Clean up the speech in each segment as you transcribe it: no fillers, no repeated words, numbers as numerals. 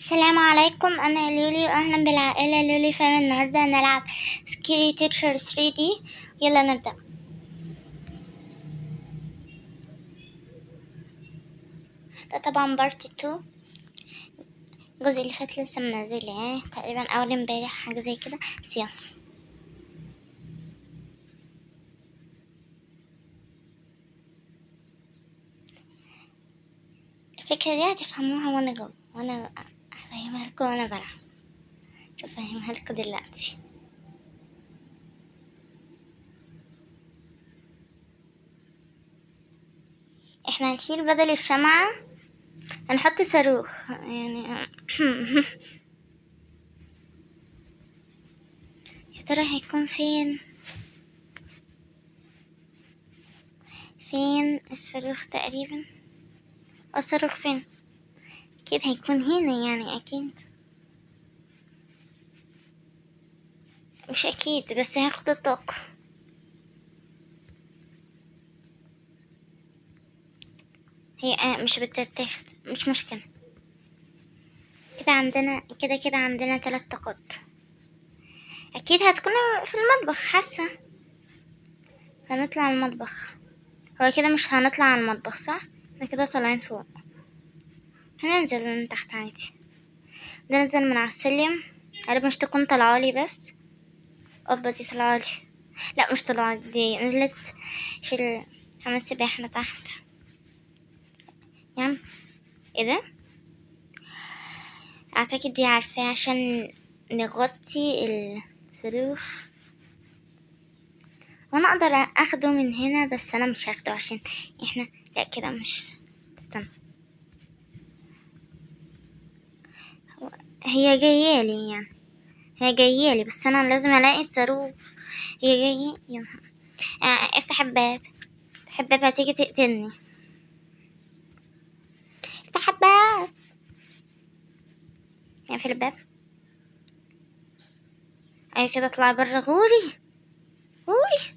السلام عليكم، أنا لولي وأهلا بالعائلة لولي فان. النهاردة هنلعب سكيري تيتشر 3D. يلا نبدأ. ده طبعا بارت 2. الجزء اللي فات لسه منزل يعني تقريبا أول امبارح حاجة زي كده، بس يلا. الفكرة دي هتفهموها وانا جوه، وانا هفهمها لكم وانا بلعب. مش هفهمها لكم دلوقتي. احنا هنشيل بدل الشمعة هنحط صاروخ يعني. يا ترى هيكون فين الصاروخ؟ تقريبا الصاروخ فين؟ اكيد هيكون هنا يعني، اكيد مش اكيد، بس هاخد الطاقة. هي مش بتتاخد، مش مشكلة. كده عندنا كده عندنا 3 طاقات. اكيد هتكون في المطبخ، حاسة هنطلع المطبخ. هو كده مش هنطلع على المطبخ صح؟ احنا كده طالعين فوق، هننزل من تحت عادي. ننزل من على السلم. عارف مش تكون طلعالي بس قبضة دي طلعالي. لا مش طلعالي، دي نزلت في حمام السباحة تحت. يعم ايه ده؟ اعتقد دي عارفاه عشان نغطي الصاروخ، وانا اقدر اخده من هنا، بس انا مش هاخده عشان احنا لا كده مش. استنى، هي جايالي يعني، هي جايالي بس انا لازم الاقي الصاروخ. هي جاية يا نهار. افتح الباب، افتح الباب هتيجي تقتلني. افتح الباب، اقفل الباب. ايوه كده اطلع برا. غوري غوري.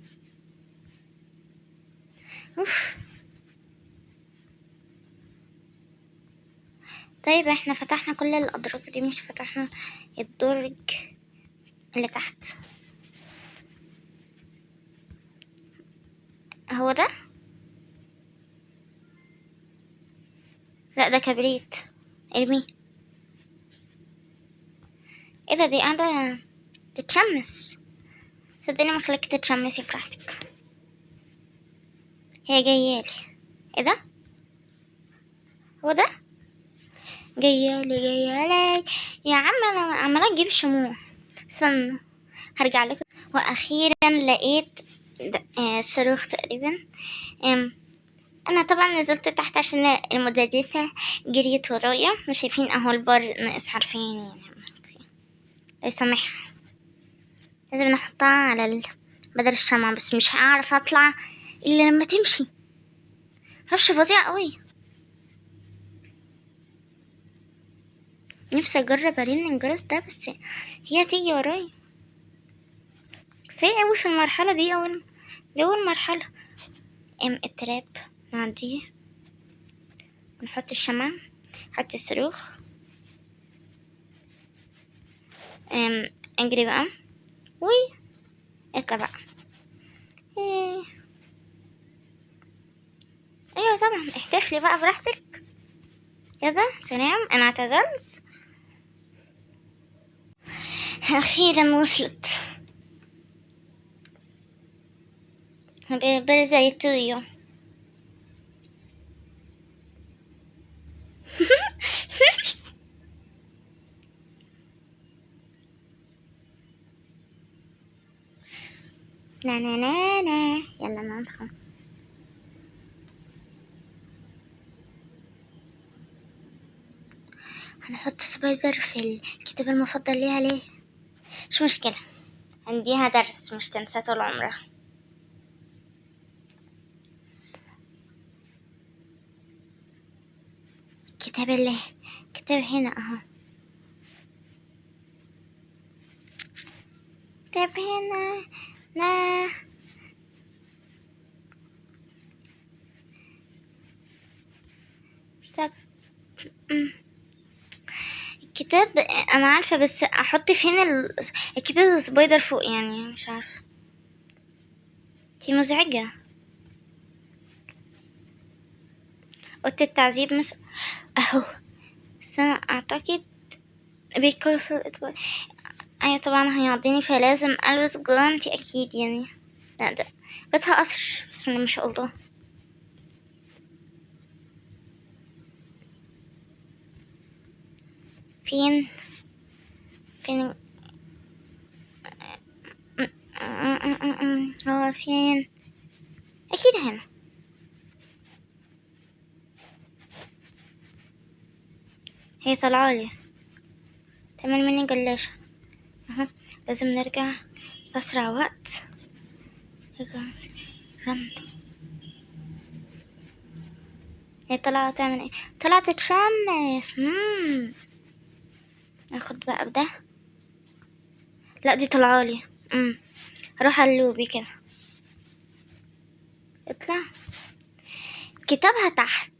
اوف. طيب احنا فتحنا كل الادراج دي، مش فتحنا الدرج اللي تحت. هو ده؟ لا ده كبريت، ارميه. ايه ده؟ دي قاعدة تتشمس. صدقني ما خليك تتشمسي في راحتك. هي جايالي. ايه ده؟ هو ده؟ جايالي يا عم، انا عمالة اجيب شموع. استنى هرجع لكم. واخيرا لقيت صاروخ تقريبا. انا طبعا نزلت تحت عشان المدرسة جريت ورايا. مش شايفين اهو البار ناقص حرفين يعني. لا سامح، لازم نحطها على بدل الشمعة، بس مش هعرف اطلع الا لما تمشي. رش فظيع قوي. نفسي اجرب ارن الجرس ده، بس هي تيجي ورايا. كفاية قوي في المرحلة دي. اول مرحلة. التراب نعديه ونحط الشمعة، نحط الصاروخ. اجري بقى. وي اركب بقى. إيه. ايوه طبعا احتفلي بقى براحتك. كده سلام، انا اعتذرت. اخيرا وصلت. برزي تو يو. نا نا نا نا. يلا ندخل. هنحط سبايدر في الكتاب المفضل ليها. ليه؟ مش مشكلة، عنديها درس مش تنسى طول عمرها. كتاب الله، كتاب هنا اهو. كتاب هنا. لا كتاب. كتاب انا عارفة، بس احط فين الكتاب السبايدر فوق يعني، مش عارفة. دي مزعجة. قلت التعذيب مثلا اهو، بس انا اعتقد بيكر في الإطباق. ايوه طبعا هيعضني، فلازم البس جوانتي اكيد يعني. لا ده بيتها قصر، بسم الله ما شاء الله. فين فين هو فين؟ اكيد هنا. هي طلعالي تعمل مني جلاشة. اهو لازم نرجع في اسرع وقت. رمل. هي طلعت تعمل ايه؟ طلعت تتشمس. اخد بقى بده. لا دي طلعالي. هروح على اللوبي كده. اطلع. كتابها تحت،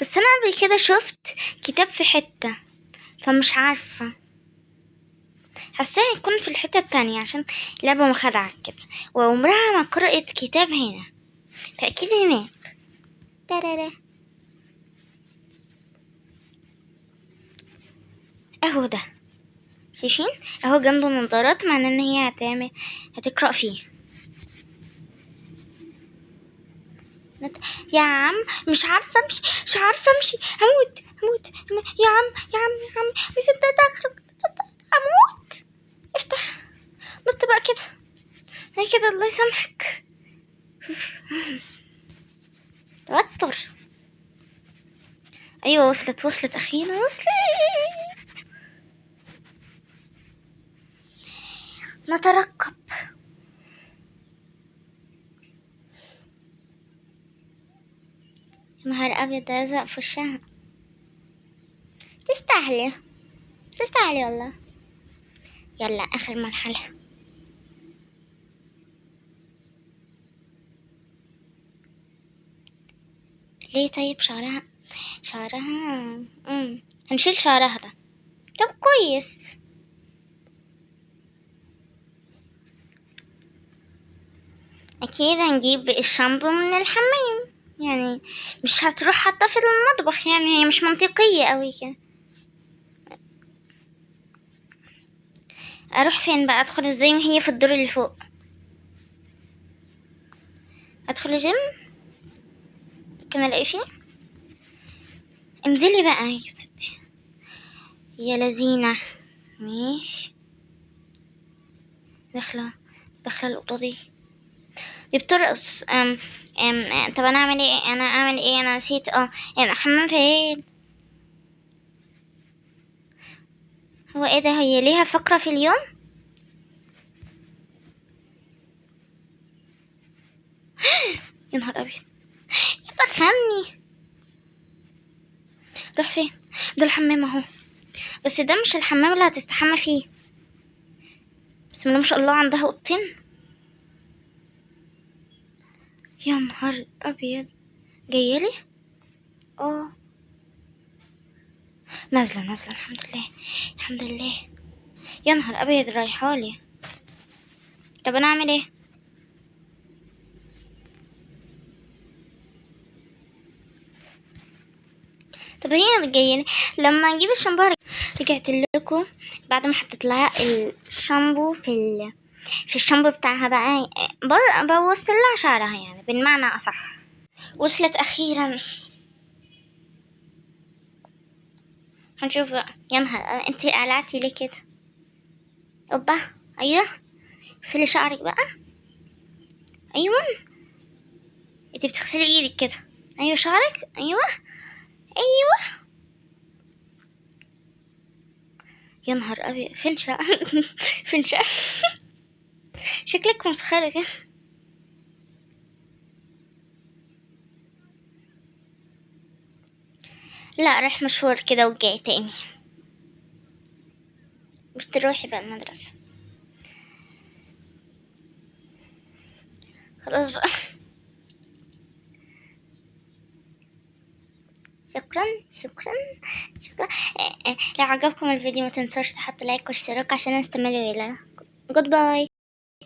بس انا قبل كده شفت كتاب في حتة، فمش عارفة. حاساه هيكون في الحتة التانية عشان لعبة مخادعة كده، وعمرها ما قرأت كتاب هنا، فأكيد هناك. ترارا. اهو ده، شايفين؟ اهو جنبه نظارات، معناه ان هي هتقرأ فيه. يا عم مش عارفة امشي، مش عارفة امشي، هموت. يا عم مصدقت اخرج، اموت. افتح. نط بقى كده، هي كده الله يسامحك. توتر. ايوه وصلت اخيرا وصلت. نترقب. نهار ابيض ازرق في وشها. تستاهلي والله. يلا اخر مرحلة. ليه طيب شعرها هنشيل شعرها ده. طب كويس. اكيد هنجيب الشامبو من الحمام يعني، مش هتروح حتى في المطبخ يعني، هي مش منطقية قوي كده. اروح فين بقى؟ ادخل ازاي وهي في الدور اللي فوق؟ ادخل الجيم كما الاقي فيه. انزلي بقى يا ستي يا لذينة. ماشي. داخلة الأوضة دي بترقص. طب انا اعمل ايه؟ انا نسيت. يعني الحمام فين؟ هو ايه ده؟ هي ليها فقرة في اليوم؟ يا نهار ابيض، دخلني. روح فين؟ ده الحمام اهو، بس ده مش الحمام اللي هتستحمى فيه. بسم الله ما شاء الله، عندها اوضتين. يا نهار ابيض، جايالي. اه نازله الحمد لله. يا نهار ابيض رايحالي. طب انا اعمل ايه؟ طب هي جايالي لما نجيب الشامبو. رجعت لكم بعد ما حطيت لها الشامبو في الشامبو بتاعها بقى. بوظت لها شعرها يعني، بالمعنى اصح. وصلت اخيرا. هنشوف بقى. يا نهار انتي قلعتي ليه كده؟ اوبا. ايوه اغسلي شعرك بقى. ايوه انتي بتغسلي ايدك كده. ايوه شعرك. ايوه. يا نهار ابيض، فين شعر؟ فين شعر؟ شكلك مسخرة كده. لا رايح مشوار كده وجاي تاني. مش تروحي بقى المدرسة؟ خلاص بقى. شكرا شكرا شكرا. لو عجبكم الفيديو ما تنسوش تحطوا لايك واشتراك عشان نستمر. إلى جود باي.